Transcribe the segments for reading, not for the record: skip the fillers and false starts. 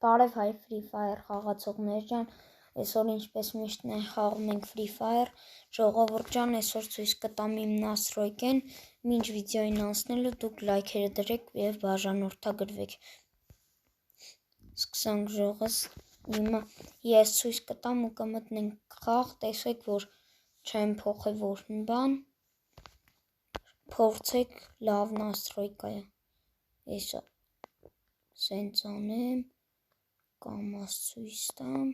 Բարև հայ Free Fire խաղացողներ ջան, այսօր ինչպես միշտ խաղում ենք Free Fire, ժողովուրդ ջան, այսօր ցույց կտամ իմ настройքեն, մինչ վիդեոին անցնելը դուք լայքերը դրեք եւ բաժանորդագրվեք։ Սկսենք ժողովս, հիմա ես ցույց կտամ ու կմտնենք խաղ, տեսեք որ չեմ փոխել որն բան, փորձեք լավ настройка է, այսա սենց անեմ, կամ ցույց տամ,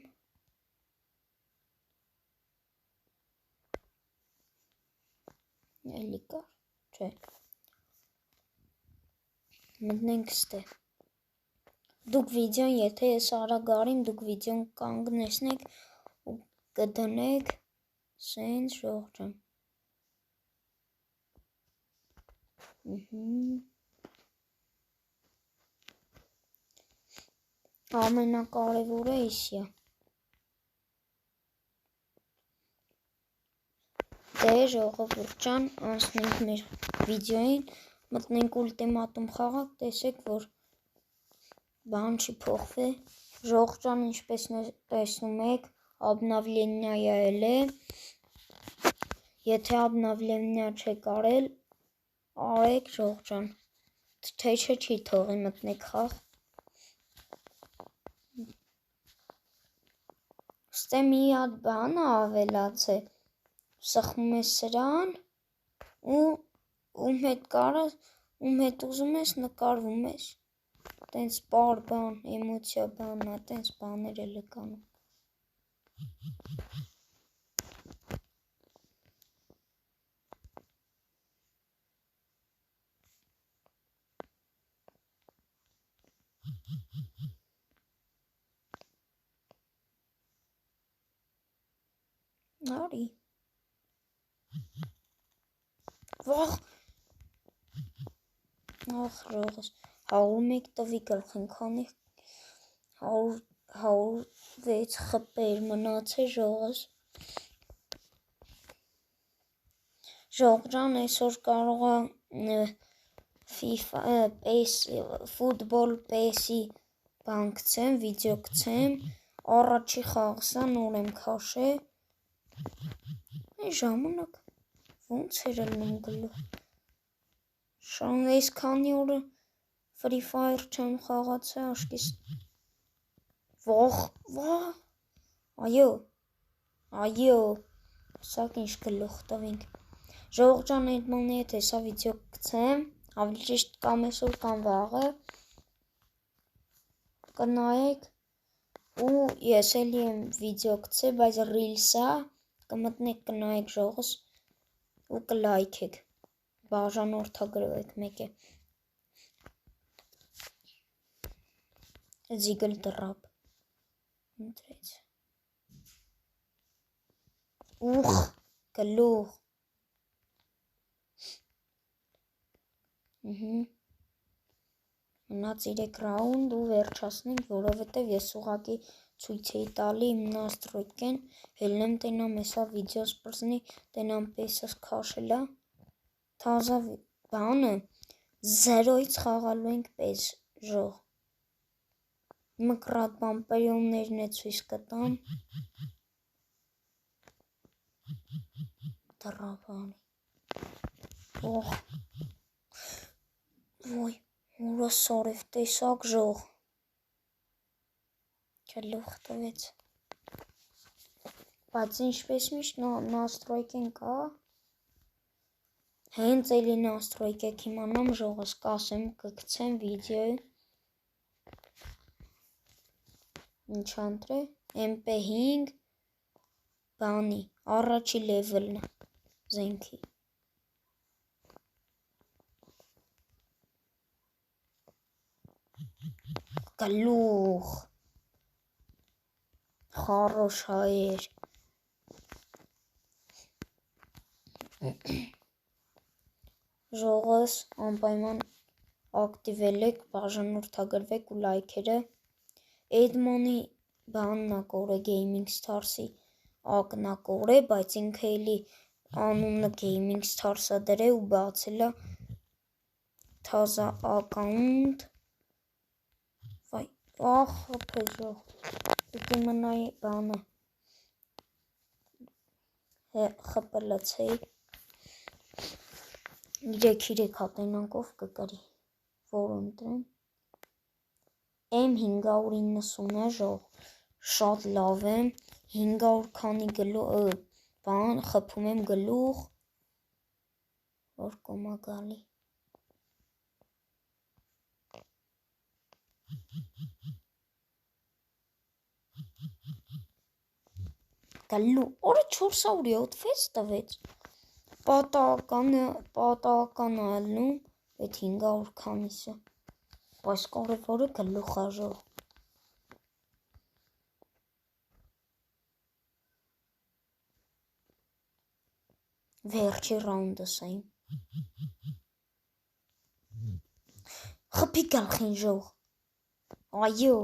էլի կար, չէ, մտնենք ստե, դուք վիդեոն, եթե ես արագ արիմ, դուք վիդեոն կանգնեցնեք ու կդնեք, սենց ժողովուրդ ջան, ամենակարևորը էսի է, դե ժողովուրդ ջան, անցնենք մեր վիդեոին, մտնենք ուլտիմատում խաղակ, տեսեք որ բան չի փոխվել, ժողովուրդ ջան, ինչպես տեսնում եք, обновление ել է, եթե обновление չեք արել, արեք ժողովուրդ ջան, թե չի թողի մտնեք խաղ, ստե մի հատ բան ավելացե, սխմում ես սրան ու ում հետ ուզում ես նկարվում ես, տենց պար բան, էմոցիա բանն է, տենց բաներ էլ կանում, Արի, վախ, ախ ժողս, 101 տվի գլխին քանի 106 խպեր մնացե ժողս, ժողովուրդ ջան, այսօր կարող է ֆուտբոլ PS-ի բան գցեմ, վիդեո գցեմ, առաջի խաղսա նոր եմ քաշե, ժամանակ ոնց էր ելնում գլուխ, շան այս քանի օրը Free Fire չեմ խաղացե աշկիս, վախ, այո, սակ ինչ գլուխ տվինք, ժողովուրդ ջան, այդ մանի հետ հեսա վիդեո գցեմ, ավելի ճիշտ կամ այսօր կամ վաղը, կնայեք, ու ես էլի եմ վիդեո գցե, բայց ռիլսա, կմտնեք կնայեք ժողս ու կլայքեք, բաժանորդագրվեք մեկ է, զիգլ դրապ, ընտրեց, ուխ, գլուխ, մնաց 3 ռաունդ ու վերջացնենք, որովհետև ես ուղղակի ցույց էի տալի իմ настройքեն, հելնեմ տենամ էսա վիդեոս պրզնի, տենամ պեսս քաշելա, թազա բանը, 0-ից խաղալու ենք պես ժող, մկրատ բամպերյոններն է ցույց կտամ, դրավանի, օխ, ոյ, ուրը սորև տեսակ ժող, գլուխ տվեց, բայց ինչպես միշտ настройքեն կա, հենց էլի настройք եք իմանամ ժողս կասեմ, կգցեմ վիդեո, ինչ անտրե, MP5, բանի, առաջի լևելն է, զենքի, գլուխ, խարոշ հայեր, ժողս անպայման ակտիվելեք, բաժանորդագրվեք ու լայքերը, Edmon-ի բանն ակոր է Gaming Stars-ի ակն ակոր է, բայց ինքը էլի անունը Gaming Stars-ը դրե ու բացելա թազա ակաունտ, վայ, Ախ, խփեժող։ Պիտի մնայի բանը։ խպլցեի 3 հատենանքով կկրի, որ ընտրեմ M590 է ժող, շատ լավ եմ, 500 քանի բան, խփում եմ գլուխ, որ կոմա գալի, օրը 476 տվեց, պատահական ալնում, այդ 500 քանիսը, բայց կարևորը գլուխ է ժող, վերջի ռաունդս էին, խփի գլխին ժող, այո,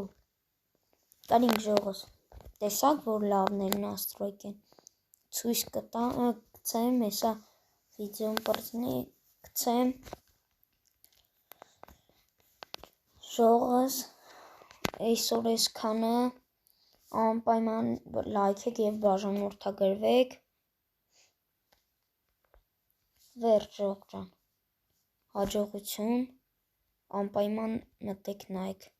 կարինք ժողս, տեսակ, որ լավներ նաստրոյք են, ցույց կցեմ, հեսա վիդեոն պրծնի, կցեմ, ժողս, այսօր ես քանը, անպայման լայքեք և բաժանորդագրվեք, վերջ ժող ջան, հաջողություն, անպայման մտեք նայեք։